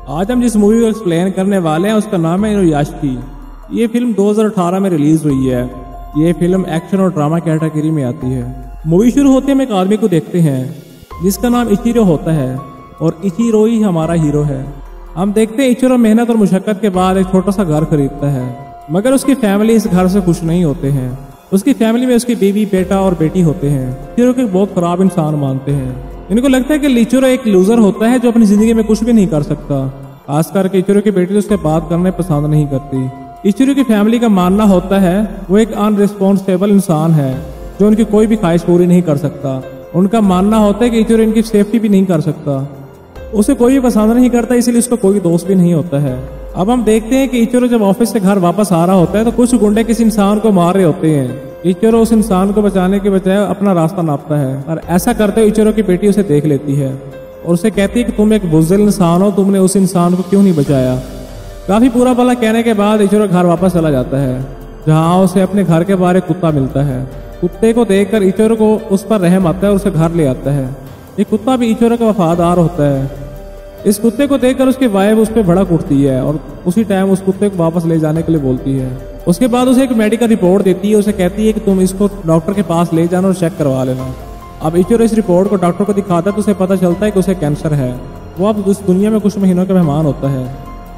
आज हम जिस मूवी को एक्सप्लेन करने वाले हैं उसका नाम है इनुयाशी। ये फिल्म 2018 में रिलीज हुई है। ये फिल्म एक्शन और ड्रामा कैटेगरी में आती है। मूवी शुरू होते हम एक आदमी को देखते हैं जिसका नाम इचिरो होता है और इचिरो ही हमारा हीरो है। हम देखते हैं इचिरो मेहनत और मुशक्कत के बाद एक छोटा सा घर खरीदता है, मगर उसकी फैमिली इस घर से खुश नहीं होते हैं। उसकी फैमिली में उसकी बीवी, बेटा और बेटी होते हैं। इचिरो को बहुत खराब इंसान मानते हैं। इनको लगता है कि इचिरो एक लूजर होता है जो अपनी जिंदगी में कुछ भी नहीं कर सकता। खास करके इचिरो की बेटी उससे बात करने पसंद नहीं करती। इचिरो की फैमिली का मानना होता है वो एक अनरिस्पॉन्सिबल इंसान है जो उनकी कोई भी ख्वाहिश पूरी नहीं कर सकता। उनका मानना होता है कि इचिरो इनकी सेफ्टी भी नहीं कर सकता। उसे कोई भी पसंद नहीं करता, इसलिए उसका कोई दोस्त भी नहीं होता है। अब हम देखते हैं कि इचिरो जब ऑफिस से घर वापस आ रहा होता है तो कुछ गुंडे किसी इंसान को मार रहे होते हैं। इचिरो उस इंसान को बचाने के बजाय अपना रास्ता नापता है और ऐसा करते हुए इचिरो की बेटी उसे देख लेती है और उसे कहती है कि तुम एक बुज़दिल इंसान हो, तुमने उस इंसान को क्यों नहीं बचाया। काफी पूरा भला कहने के बाद इचिरो घर वापस चला जाता है, जहाँ उसे अपने घर के बाहर एक कुत्ता मिलता है। कुत्ते को देखकर इचिरो को उस पर रहम आता है और उसे घर ले आता है। ये कुत्ता भी इचिरो का वफादार होता है। इस कुत्ते को देखकर उसकी वाइफ उस पर भड़क उठती है और उसी टाइम उस कुत्ते को वापस ले जाने के लिए बोलती है। उसके बाद उसे एक मेडिकल रिपोर्ट देती है। उसे कहती है कि तुम इसको डॉक्टर के पास ले जाना और चेक करवा लेना। अब इचिरो इस रिपोर्ट को डॉक्टर को दिखाता है तो उसे पता चलता है कि उसे कैंसर है। वो अब उस दुनिया में कुछ महीनों का मेहमान होता है।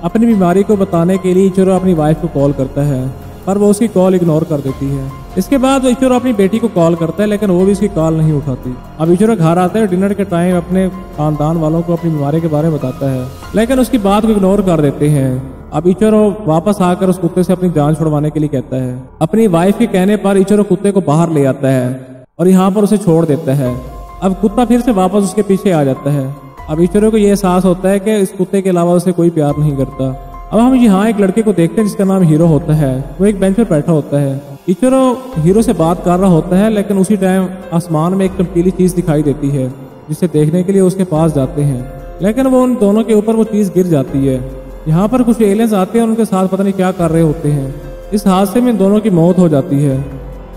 अपनी बीमारी को बताने के लिए इचिरो अपनी वाइफ को कॉल करता है, पर वो उसकी कॉल इग्नोर कर देती है। इसके बाद वो इचिरो अपनी बेटी को कॉल करता है, लेकिन वो भी उसकी कॉल नहीं उठाती। अब इचिरो घर आता है और डिनर के टाइम अपने खानदान वालों को अपनी बीमारी के बारे में बताता है, लेकिन उसकी बात को इग्नोर कर देते हैं। अब इचिरो वापस आकर उस कुत्ते से अपनी जान छुड़वाने के लिए कहता है। अपनी वाइफ के कहने पर इचिरो कुत्ते को बाहर ले आता है और यहाँ पर उसे छोड़ देता है। अब कुत्ता फिर से वापस उसके पीछे आ जाता है। अब इचिरो को यह एहसास होता है कि इस कुत्ते के अलावा उसे कोई प्यार नहीं करता। अब हम यहाँ एक लड़के को देखते हैं जिसका नाम हीरो होता है। वो एक बेंच पर बैठा होता है। इचिरो हीरो से बात कर रहा होता है, लेकिन उसी टाइम आसमान में एक चमकीली चीज दिखाई देती है, जिसे देखने के लिए उसके पास जाते हैं, लेकिन वो उन दोनों के ऊपर वो चीज गिर जाती है। यहाँ पर कुछ एलियंस आते हैं और उनके साथ पता नहीं क्या कर रहे होते हैं। इस हादसे में दोनों की मौत हो जाती है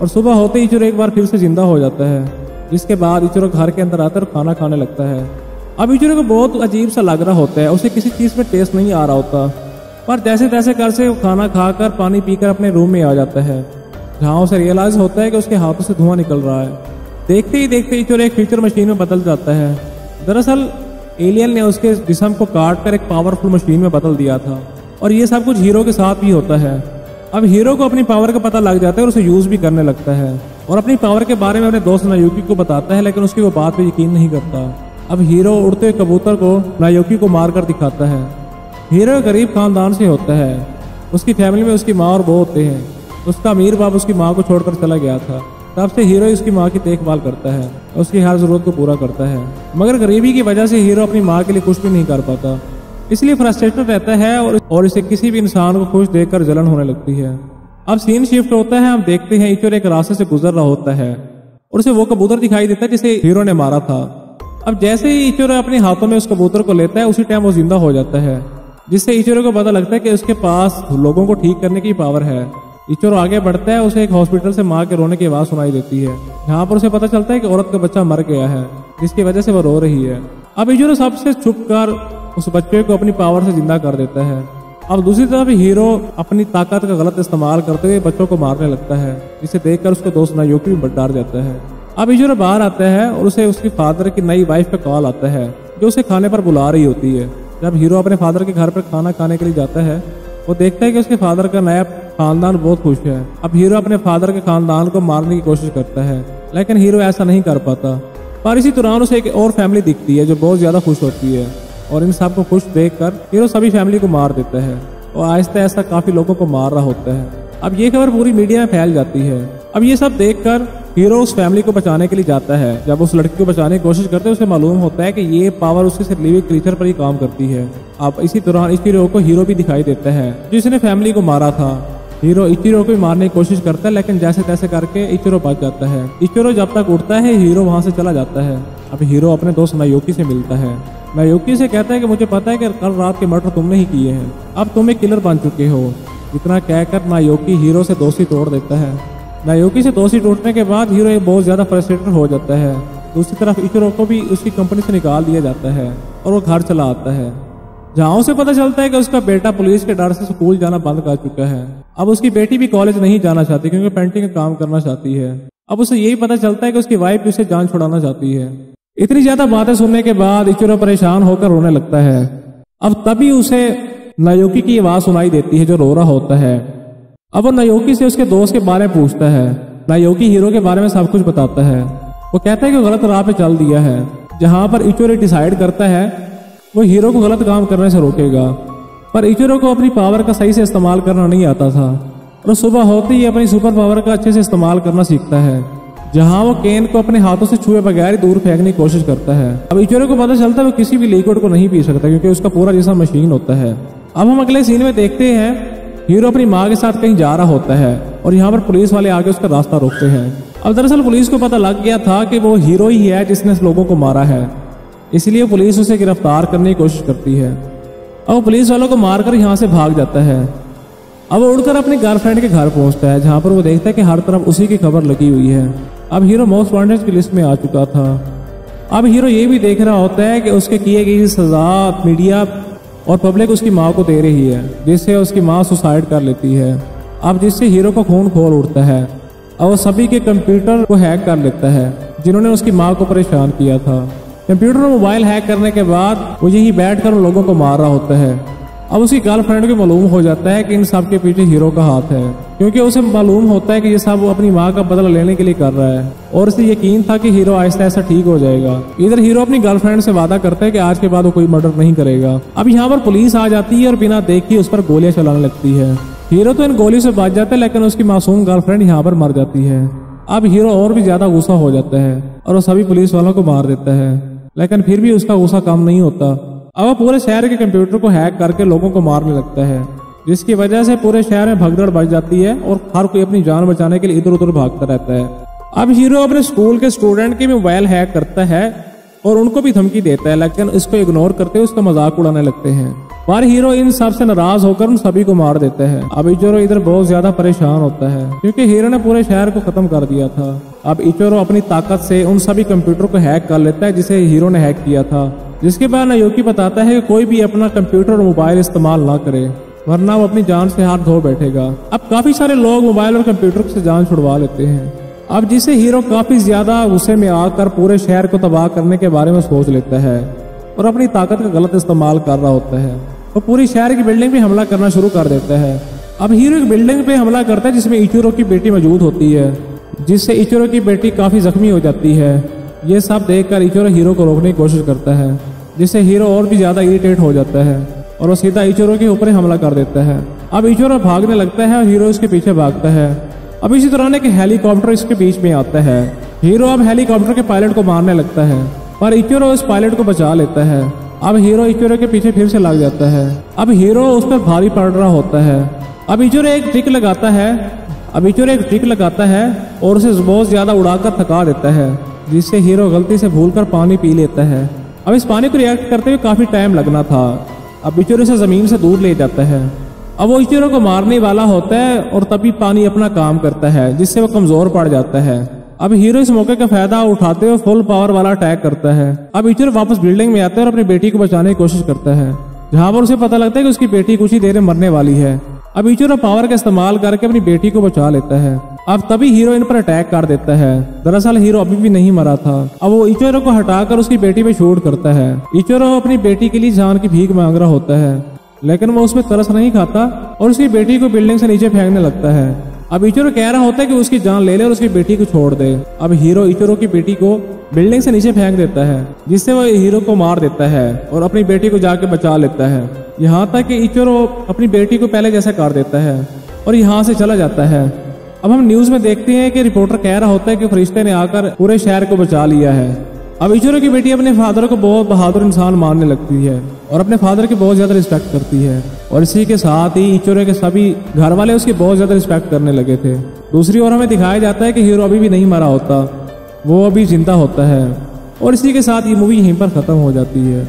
और सुबह होते ही इचिरो एक बार फिर से जिंदा हो जाता है। जिसके बाद इचिरो घर के अंदर आकर खाना खाने लगता है। अब इचिरो को बहुत अजीब सा लग रहा होता है। उसे किसी चीज में टेस्ट नहीं आ रहा होता, पर जैसे तैसे कर से वो खाना खाकर पानी पीकर अपने रूम में आ जाता है, जहाँ उसे रियलाइज होता है कि उसके हाथों से धुआं निकल रहा है। देखते ही देखते इचिरो एक फ्यूचर मशीन में बदल जाता है। दरअसल एलियन ने उसके जिस्म को काट कर एक पावरफुल मशीन में बदल दिया था और ये सब कुछ हीरो के साथ भी होता है। अब हीरो को अपनी पावर का पता लग जाता है और उसे यूज भी करने लगता है और अपनी पावर के बारे में अपने दोस्त नायोकी को बताता है, लेकिन उसकी वो बात पे यकीन नहीं करता। अब हीरो उड़ते हुए कबूतर को नायोकी को मारकर दिखाता है। हीरो गरीब खानदान से होता है। उसकी फैमिली में उसकी माँ और बहू होते हैं। उसका अमीर बाप उसकी माँ को छोड़कर चला गया था। तब से हीरो उसकी माँ की देखभाल करता है और उसकी हर जरूरत को पूरा करता है, मगर गरीबी की वजह से हीरो अपनी माँ के लिए कुछ भी नहीं कर पाता, इसलिए फ्रस्ट्रेटेड रहता है और इसे किसी भी इंसान को खुश देखकर जलन होने लगती है। अब सीन शिफ्ट होता है। हम देखते हैं इचिरो एक रास्ते से गुजर रहा होता है और उसे वो कबूतर दिखाई देता है जिसे हीरो ने मारा था। अब जैसे ही इचिरो अपने हाथों में उस कबूतर को लेता है, उसी टाइम वो जिंदा हो जाता है, जिससे इचिरो को पता लगता है कि उसके पास लोगों को ठीक करने की पावर है। इचिरो आगे बढ़ता है। उसे एक हॉस्पिटल से माँ के रोने की आवाज सुनाई देती है। यहाँ पर उसे पता चलता है कि औरत का बच्चा मर गया है, जिसकी वजह से वो रो रही है। अब इचिरो सबसे छुप कर उस बच्चे को अपनी पावर से जिंदा कर देता है। अब दूसरी तरफ हीरो अपनी ताकत का गलत इस्तेमाल करते हुए बच्चों को मारने लगता है, जिसे देखकर उसका दोस्त नायोकी भी डर जाता है। अब इचिरो बाहर आता है और उसे उसकी फादर की नई वाइफ का कॉल आता है, जो उसे खाने पर बुला रही होती है। जब हीरो अपने फादर के घर पर खाना खाने के लिए जाता है, वो देखता है कि उसके फादर का नया खानदान बहुत खुश है। अब हीरो अपने फादर के खानदान को मारने की कोशिश करता है, लेकिन हीरो ऐसा नहीं कर पाता। पर इसी दौरान उसे एक और फैमिली दिखती है जो बहुत ज्यादा खुश होती है और इन सब को खुश देखकर हीरो सभी फैमिली को मार देता है और आहिस्ता आहिस्ता काफी लोगों को मार रहा होता है। अब ये खबर पूरी मीडिया में फैल जाती है। अब ये सब देखकर हीरो उस फैमिली को बचाने के लिए जाता है। जब उस लड़की को बचाने की कोशिश करते हैं, उसे मालूम होता है कि ये पावर उसके सिर्फ लिविंग क्रीचर पर ही काम करती है। अब इसी दौरान इचिरो को हीरो भी दिखाई देता है, जिसने फैमिली को मारा था। हीरो इचिरो को मारने की कोशिश करता है, लेकिन जैसे तैसे करके इचिरो बच जाता है। इचिरो जब तक उठता है, हीरो वहां से चला जाता है। अब हीरो अपने दोस्त नायोकी से मिलता है। नायोकी से कहता है कि मुझे पता है कि कल रात के मर्डर तुमने ही किए हैं, अब तुम एक किलर बन चुके हो। इतना कहकर नायोकी हीरो से दोस्ती तोड़ देता है। नायोकी से दोस्ती टूटने के बाद हीरो बहुत ज्यादा फ्रस्ट्रेटेड हो जाता है। दूसरी तरफ इचिरो को भी उसकी कंपनी से निकाल दिया जाता है और वो घर चला आता है। जहाँ उसे पता चलता है कि उसका बेटा पुलिस के डर से स्कूल जाना बंद कर चुका है। अब उसकी बेटी भी कॉलेज नहीं जाना चाहती क्योंकि पेंटिंग का काम करना चाहती है। अब उसे यही पता चलता है कि उसकी वाइफ उसे जान छुड़ाना चाहती है। इतनी ज्यादा बातें सुनने के बाद इचिरो परेशान होकर रोने लगता है। अब तभी उसे नायोकी की आवाज सुनाई देती है जो रो रहा होता है। अब वो नायोकी से उसके दोस्त के बारे में पूछता है। नायोकी हीरो के बारे में सब कुछ बताता है। वो कहता है कि गलत राह पे चल दिया है। जहां पर इचिरो डिसाइड करता है वो हीरो को गलत काम करने से रोकेगा, पर इचिरो को अपनी पावर का सही से इस्तेमाल करना नहीं आता था और सुबह होते ही अपनी सुपर पावर का अच्छे से इस्तेमाल करना सीखता है। जहां वो केन को अपने हाथों से छुए बगैर ही दूर फेंकने की कोशिश करता है। अब इचिरो को पता चलता है वो किसी भी लिक्विड को नहीं पी सकता क्योंकि उसका पूरा जिस्म मशीन होता है। अब हम अगले सीन में देखते हैं हीरो अपनी माँ के साथ कहीं जा रहा होता है और यहाँ पर पुलिस वाले आके उसका रास्ता रोकते हैं। अब दरअसल पुलिस को पता लग गया था कि वो हीरो ही है जिसने लोगों को मारा है, इसलिए पुलिस उसे गिरफ्तार करने की कोशिश करती है। अब पुलिस वालों को मारकर यहाँ से भाग जाता है। अब वो उड़कर अपनी गर्लफ्रेंड के घर पहुंचता है जहाँ पर वो देखता है कि हर तरफ उसी की खबर लगी हुई है। अब हीरो मोस्ट वांटेड की लिस्ट में आ चुका था। अब हीरो ये भी देख रहा होता है कि उसके किए गई सजा मीडिया और पब्लिक उसकी माँ को दे रही है, जिससे उसकी माँ सुसाइड कर लेती है। अब जिससे हीरो को खून खोल उठता है और वो सभी के कंप्यूटर को हैक कर लेता है जिन्होंने उसकी माँ को परेशान किया था। कंप्यूटर और मोबाइल हैक करने के बाद वो यही बैठकर उन लोगों को मार रहा होता है। अब उसकी गर्लफ्रेंड को मालूम हो जाता है कि इन सब के पीछे हीरो का हाथ है, क्योंकि उसे मालूम होता है कि ये सब वो अपनी माँ का बदला लेने के लिए कर रहा है और उसे यकीन था कि हीरो आहिस्ता आहिस्ता ठीक हो जाएगा। इधर हीरो अपनी गर्लफ्रेंड से वादा करता है कि आज के बाद वो कोई मर्डर नहीं करेगा। अब यहाँ पर पुलिस आ जाती है और बिना देखे उस पर गोलियां चलाने लगती है। हीरो तो इन गोलियों से बच जाता है लेकिन उसकी मासूम गर्लफ्रेंड यहाँ पर मर जाती है। अब हीरो और भी ज्यादा गुस्सा हो जाता है और वो सभी पुलिस वालों को मार देता है, लेकिन फिर भी उसका गुस्सा कम नहीं होता। अब वो पूरे शहर के कंप्यूटर को हैक करके लोगों को मारने लगता है, जिसकी वजह से पूरे शहर में भगदड़ बढ़ जाती है और हर कोई अपनी जान बचाने के लिए इधर उधर भागता रहता है। अब हीरो अपने स्कूल के स्टूडेंट के मोबाइल हैक करता है और उनको भी धमकी देता है, लेकिन इसको इग्नोर करते हुए उसका मजाक उड़ाने लगते हैं। पर हीरो इन सब से नाराज होकर उन सभी को मार देता है। अब इचिरो इधर बहुत ज्यादा परेशान होता है क्योंकि हीरो ने पूरे शहर को खत्म कर दिया था। अब इचिरो अपनी ताकत से उन सभी कंप्यूटर को हैक कर लेता है जिसे हीरो ने हैक किया था, जिसके बाद नायोकी बताता है कि कोई भी अपना कंप्यूटर और मोबाइल इस्तेमाल ना करे वरना वो अपनी जान से हाथ धो बैठेगा। अब काफी सारे लोग मोबाइल और कंप्यूटर से जान छुड़वा लेते हैं। अब जिसे हीरो काफी ज्यादा गुस्से में आकर पूरे शहर को तबाह करने के बारे में सोच लेता है और अपनी ताकत का गलत इस्तेमाल कर रहा होता है। वो पूरी शहर की बिल्डिंग पे हमला करना शुरू कर देता है। अब हीरो एक बिल्डिंग पे हमला करता है जिसमें इचिरो की बेटी मौजूद होती है, जिससे इचिरो की बेटी काफी जख्मी हो जाती है। ये सब देखकर इचिरो हीरो को रोकने की कोशिश करता है, जिससे हीरो और भी ज्यादा इरिटेट हो जाता है और वो सीधा इचिरो के ऊपर हमला कर देता है। अब इचिरो भागने लगता है और हीरो इसके पीछे भागता है। अब इसी दौरान एक हेलीकॉप्टर इसके बीच में आता है। हीरो अब हेलीकॉप्टर के पायलट को मारने लगता है, पर इचिरो उस पायलट को बचा लेता है। अब हीरो इचिरो के पीछे फिर से लग जाता है। अब हीरो उस पर भारी पड़ रहा होता है। अब इचिरो एक ट्रिक लगाता है और उसे बहुत ज्यादा उड़ाकर थका देता है, जिससे हीरो गलती से भूलकर पानी पी लेता है। अब इस पानी को रिएक्ट करते हुए काफी टाइम लगना था। अब इचिरो से जमीन से दूर ले जाता है। अब वो इचिरो को मारने वाला होता है और तभी पानी अपना काम करता है, जिससे वो कमजोर पड़ जाता है। अब हीरो इस मौके का फायदा उठाते हुए फुल पावर वाला अटैक करता है। अब इचिरो वापस बिल्डिंग में आता है और अपनी बेटी को बचाने की कोशिश करता है, जहां पर उसे पता लगता है कि उसकी बेटी कुछ ही देर में मरने वाली है। अब इचिरो पावर का इस्तेमाल करके अपनी बेटी को बचा लेता है। अब तभी हीरो इन पर अटैक कर देता है। दरअसल हीरो अभी भी नहीं मरा था। अब वो इचिरो को हटाकर उसकी बेटी पे शूट करता है। इचिरो अपनी बेटी के लिए जान की भीख मांग रहा होता है, लेकिन वो उसमें तरस नहीं खाता और उसकी बेटी को बिल्डिंग से नीचे फेंकने लगता है। अब इचिरो कह रहा होता है कि उसकी जान ले ले और उसकी बेटी को छोड़ दे। अब हीरो इचिरो की बेटी को बिल्डिंग से नीचे फेंक देता है, जिससे वो हीरो को मार देता है और अपनी बेटी को जाके बचा लेता है। यहाँ तक कि इचिरो अपनी बेटी को पहले जैसा कर देता है और यहाँ से चला जाता है। अब हम न्यूज में देखते हैं कि रिपोर्टर कह रहा होता है कि फरिश्ते ने आकर पूरे शहर को बचा लिया है। अब इचिरो की बेटी अपने फादर को बहुत बहादुर इंसान मानने लगती है और अपने फादर की बहुत ज्यादा रिस्पेक्ट करती है, और इसी के साथ ही इचिरो के सभी घर वाले उसकी बहुत ज्यादा रिस्पेक्ट करने लगे थे। दूसरी ओर हमें दिखाया जाता है कि हीरो अभी भी नहीं मरा होता, वो अभी जिंदा होता है। और इसी के साथ ये मूवी यहीं पर खत्म हो जाती है।